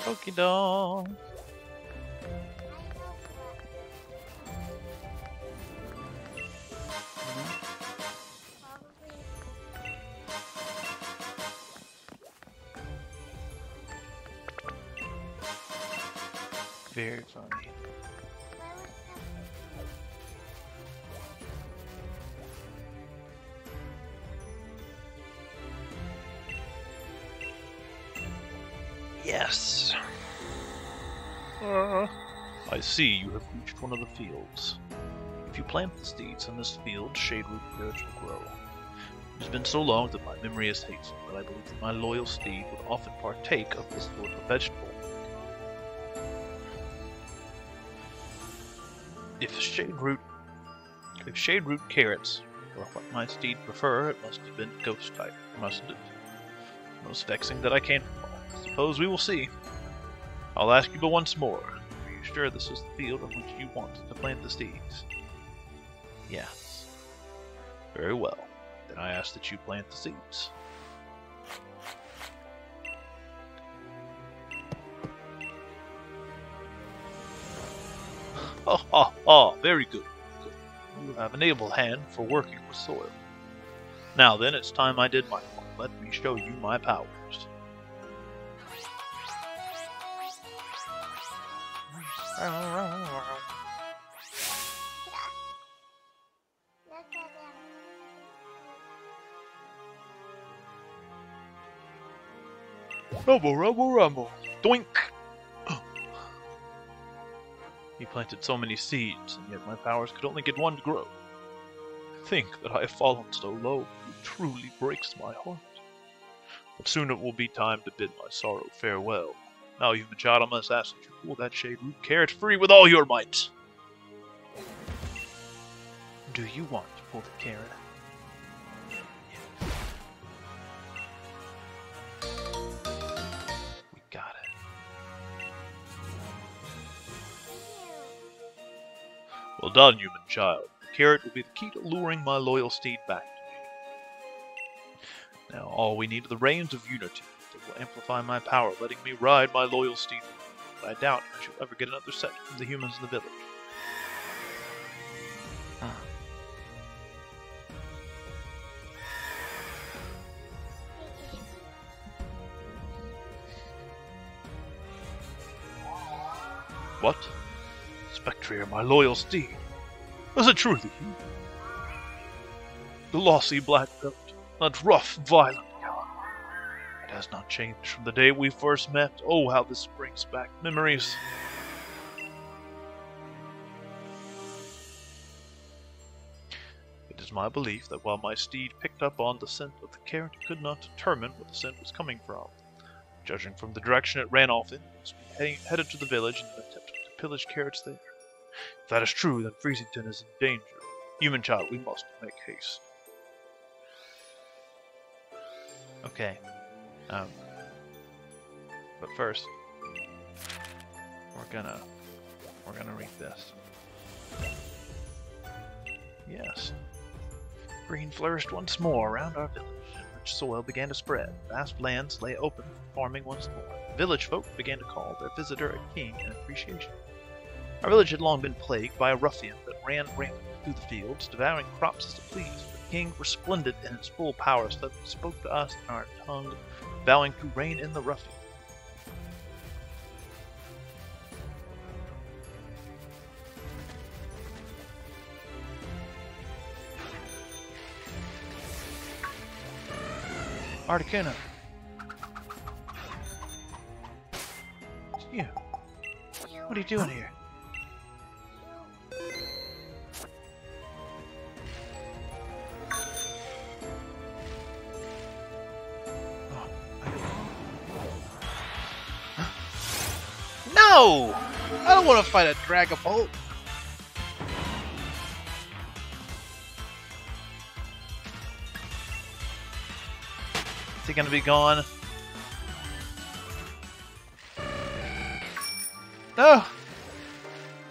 Okie doke. Very funny. Yes. I see you have reached one of the fields. If you plant the seeds in this field, shade root carrots will grow. It has been so long that my memory is hastened, but I believe that my loyal steed would often partake of this sort of vegetable. If shade root carrots were what my steed prefer, it must have been ghost type, mustn't it? Most vexing that I can't recall. Suppose we will see. I'll ask you but once more. Are you sure this is the field on which you want to plant the seeds? Yes. Very well. Then I ask that you plant the seeds. Very good. You have an able hand for working with soil. Now then, it's time I did my part. Let me show you my powers. Rumble, rumble, rumble. Doink! He planted so many seeds, and yet my powers could only get one to grow. To think that I have fallen so low, it truly breaks my heart. But soon it will be time to bid my sorrow farewell. Now, you Machado, must ask that you pull that shade root carrot free with all your might. Do you want to pull the carrot? We got it. Well done, human child. The carrot will be the key to luring my loyal steed back to me. Now, all we need are the reins of unity that will amplify my power, letting me ride my loyal steed. But I doubt I shall ever get another set from the humans in the village. What? Spectre, my loyal steed. Was it truly you? The lossy black goat, that rough, violent coward. It has not changed from the day we first met. Oh, how this brings back memories. It is my belief that while my steed picked up on the scent of the carrot, it could not determine where the scent was coming from. Judging from the direction it ran off in, it must be headed to the village in an attempt to pillage carrots there. If that is true, then Freezington is in danger. Human child, we must make haste. Okay. But first, we're gonna read this. Yes. Green flourished once more around our village. Rich soil began to spread. Vast lands lay open for farming once more. Village folk began to call their visitor a king in appreciation. Our village had long been plagued by a ruffian that ran rampant through the fields, devouring crops as it pleased. The king, resplendent in his full power, suddenly spoke to us in our tongue, vowing to reign in the ruffian. Articuno. It's you. What are you doing here? No! I don't want to fight a Dragapult. Is he gonna be gone? No!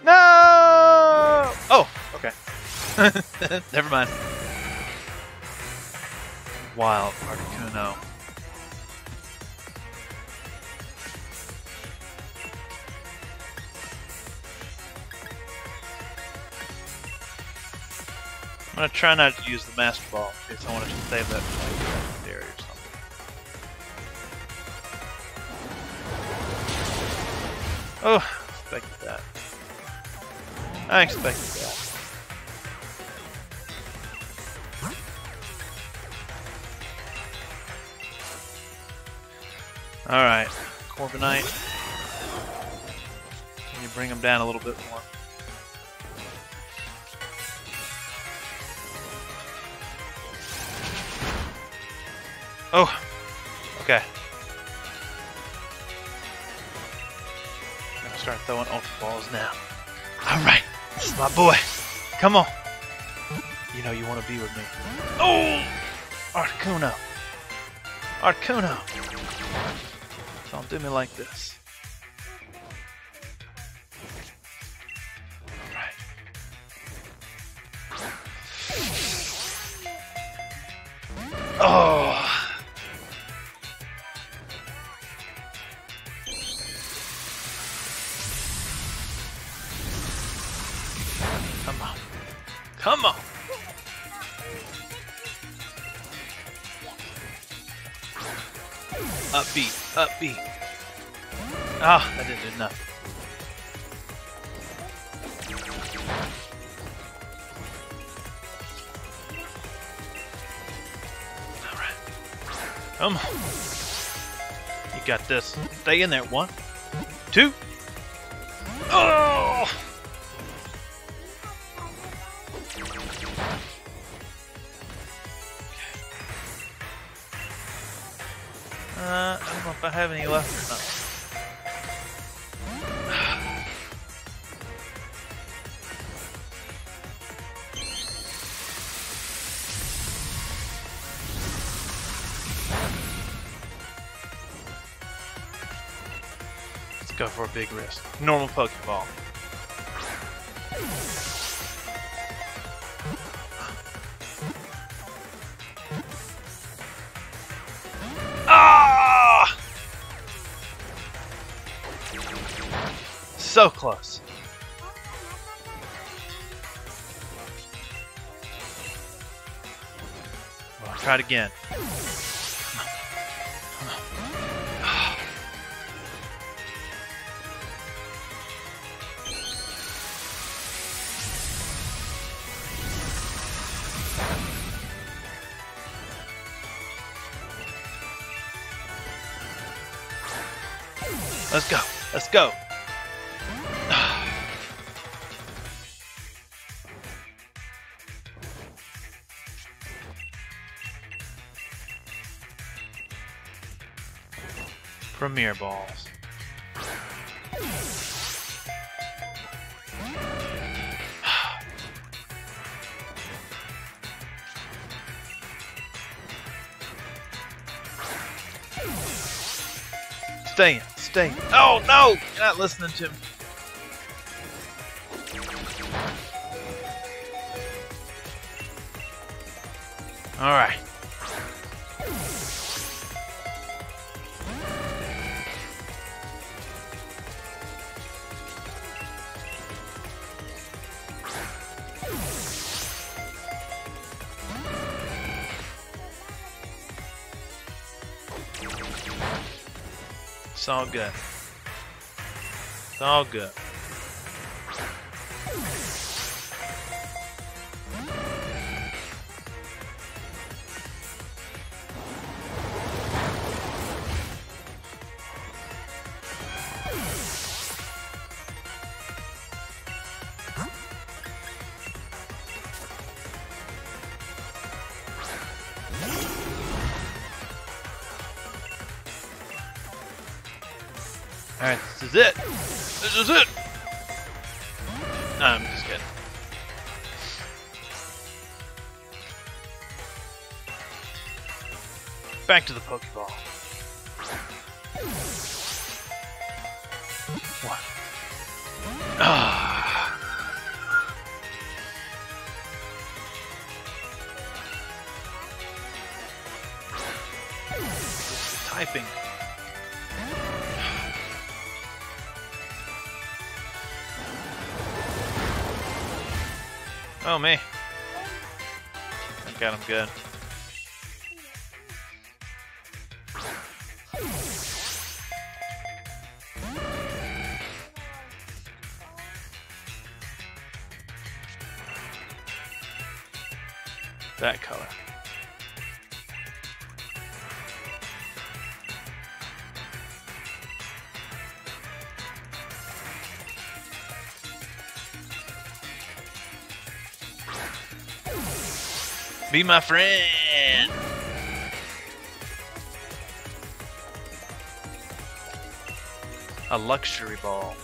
No! Oh, okay. Never mind. Wild Articuno. gonna try not to use the Master Ball in case I want to save that for like area or something. Oh, expected that. I expected that. Alright, Corviknight. Can you bring him down a little bit more? Oh, okay. I'm gonna start throwing ultra balls now. Alright, this is my boy. Come on. You know you want to be with me. Oh! Articuno. Articuno. Don't do me like this. Alright. Oh! Come on. Come on! Upbeat, upbeat. Ah, that didn't do nothing. Alright. Come on. You got this. Stay in there. 1, 2. Oh! I don't know if I have any left or not. Let's go for a big risk. Normal Pokeball. Ah! So close. Well, I'll try it again. Let's go. Let's go. Premier balls. Stay in. Stay. Oh no! You're not listening to me. All right. It's all good. It's all good. Alright, this is it. This is it. No, I'm just kidding. Back to the Pokeball. What? Ah. Typing. Oh, me. Got him good. That color. Be my friend. A luxury ball.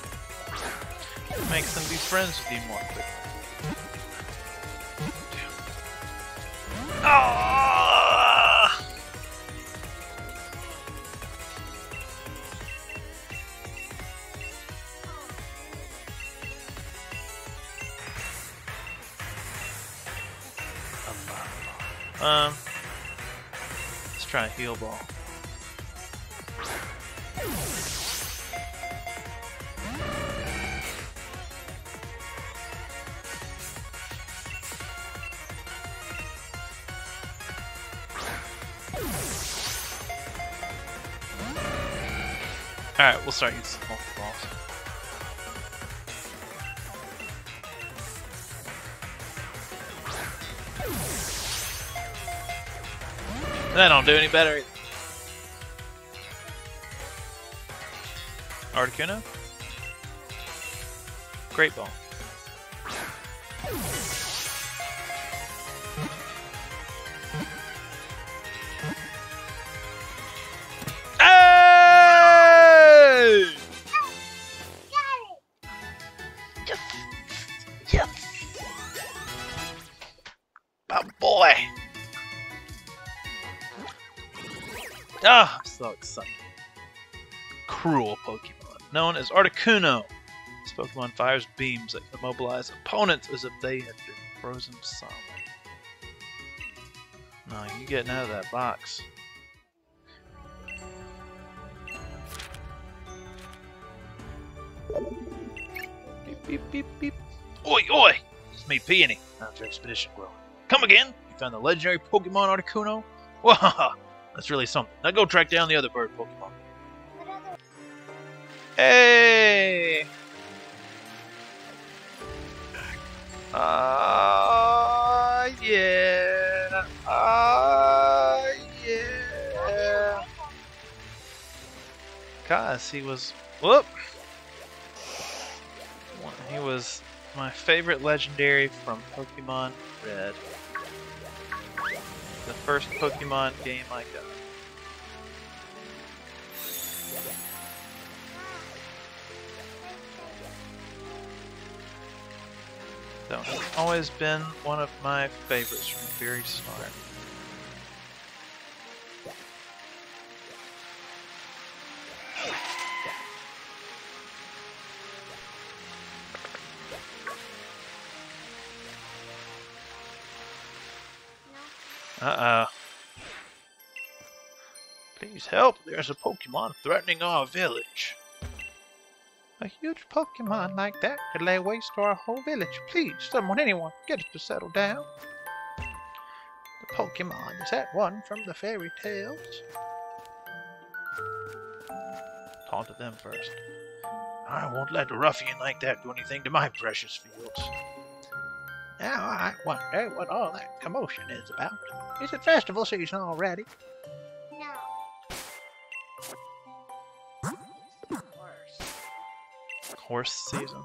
Makes them be friends with you more quickly. Ah! Let's try a heal ball. Alright, we'll start using multiple balls. That don't do any better. Articuno? Great ball. Hey! Yes! Yes! My boy! Ah, I'm so excited. Cruel Pokemon. Known as Articuno. This Pokemon fires beams that immobilize opponents as if they had been frozen solid. No, you getting out of that box. Beep, beep, beep, beep. Oi, oi! It's me, Peony. How's your expedition going? Come again? You found the legendary Pokemon Articuno? Wahaha! That's really something. Now go track down the other bird Pokemon. Hey! Yeah! Yeah! Guys, he was... Whoop! He was my favorite legendary from Pokemon Red. The first Pokemon game I got. So he's always been one of my favorites from the very start. Uh-oh. Please help, there's a Pokemon threatening our village. A huge Pokemon like that could lay waste to our whole village. Please, someone, anyone, get it to settle down. The Pokemon, is that one from the fairy tales? Talk to them first. I won't let a ruffian like that do anything to my precious fields. Now I wonder what all that commotion is about. Is it festival season already? No. Horse season.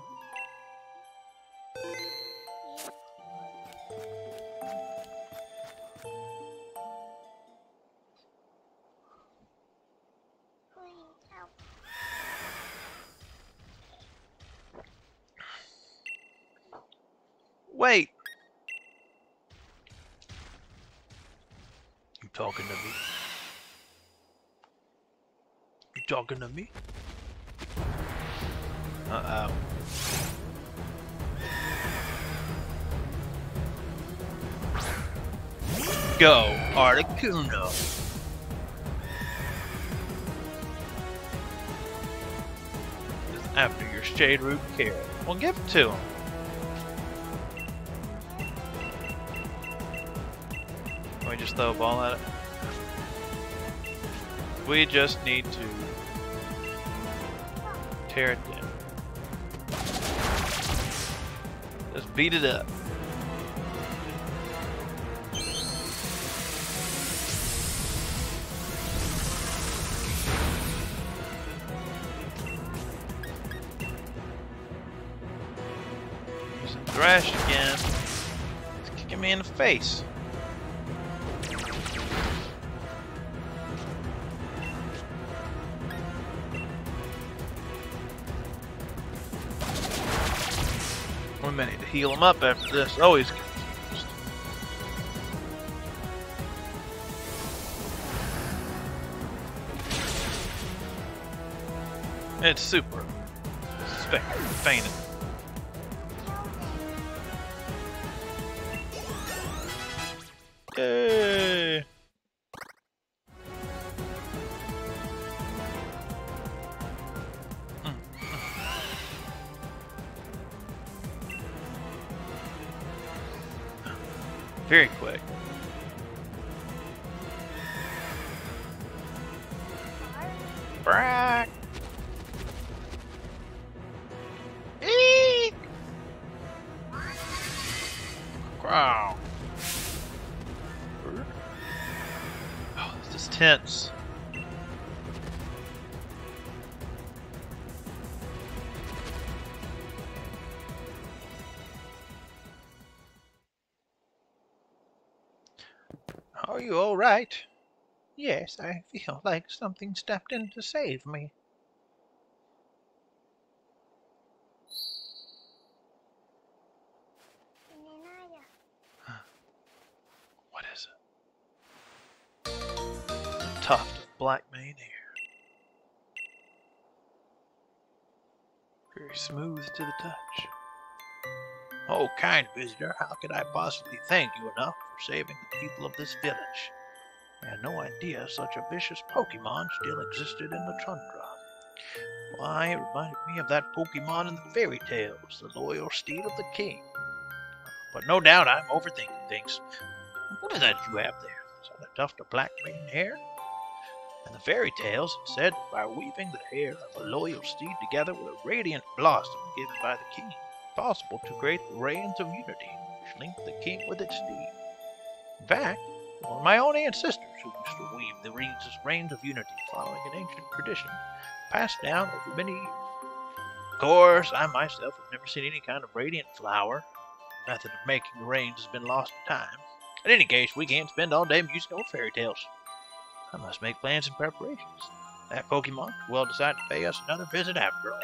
Wait! You talking to me? You talking to me? Uh-oh. Go, Articuno! After your Shade Root Carrot. Well, give it to him. we just throw a ball at it? We just need to tear it down. Just beat it up. Using Thrash again. It's kicking me in the face. We may need to heal him up after this. Oh, he's confused. It's super. Fainted. Yay! Very quick. Brack! Eek! Wow. Oh, this is tense. Are you all right? Yes, I feel like something stepped in to save me. What is it? A tuft of black mane hair. Very smooth to the touch. Oh, kind visitor, how could I possibly thank you enough for saving the people of this village? I had no idea such a vicious Pokemon still existed in the Tundra. Why, it reminded me of that Pokemon in the fairy tales, the loyal steed of the king. But no doubt I'm overthinking things. What is that you have there? Is that a tuft of black mane hair? In the fairy tales, it said that by weaving the hair of a loyal steed together with a radiant blossom given by the king, possible to create the reins of unity, which linked the king with its steed. In fact, it were my own ancestors who used to weave the reins of unity following an ancient tradition passed down over many years. Of course, I myself have never seen any kind of radiant flower. The method of making the reins has been lost to time. In any case, we can't spend all day musing over fairy tales. I must make plans and preparations. That Pokemon will decide to pay us another visit after all.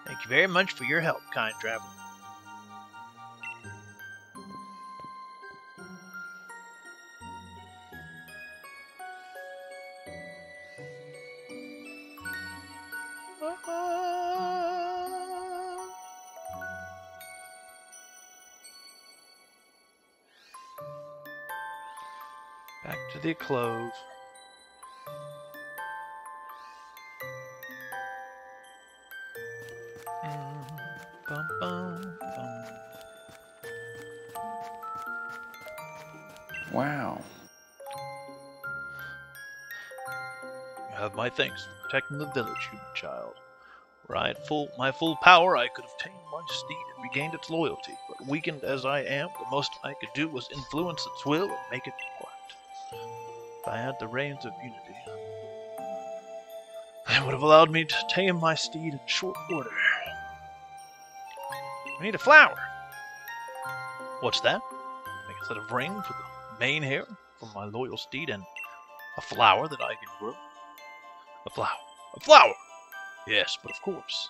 Thank you very much for your help, kind traveler. Back to the clove. Bum, bum, bum. Wow. You have my thanks for protecting the village, human child. Were I at my full power, I could have tamed my steed and regained its loyalty, but weakened as I am, the most I could do was influence its will and make it depart. If I had the reins of unity, they would have allowed me to tame my steed in short order. I need a flower. What's that? Make a set of rings with the mane hair from my loyal steed and a flower that I can grow. A flower. A flower! Yes, but of course.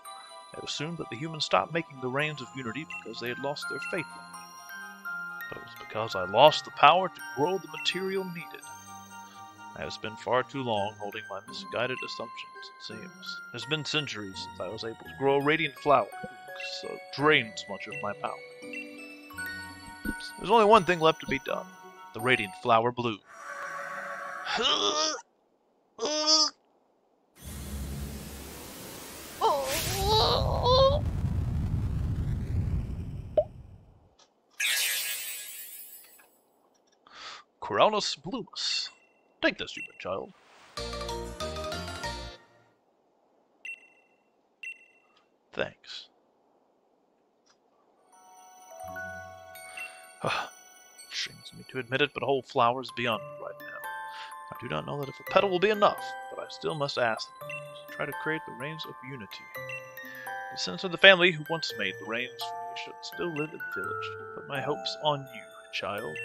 I assumed that the humans stopped making the reins of unity because they had lost their faith in me. But it was because I lost the power to grow the material needed. I have spent far too long holding my misguided assumptions, it seems. It has been centuries since I was able to grow a radiant flower, so it drains much of my power. There's only one thing left to be done. The radiant flower bloom. Coronus Blumus. Take this, human child. Thanks. Shames me to admit it, but a whole flower is beyond me right now. I do not know that if a petal will be enough, but I still must ask them to try to create the rains of unity. The descendants of the family who once made the rains for me should still live in the village. Put my hopes on you, child.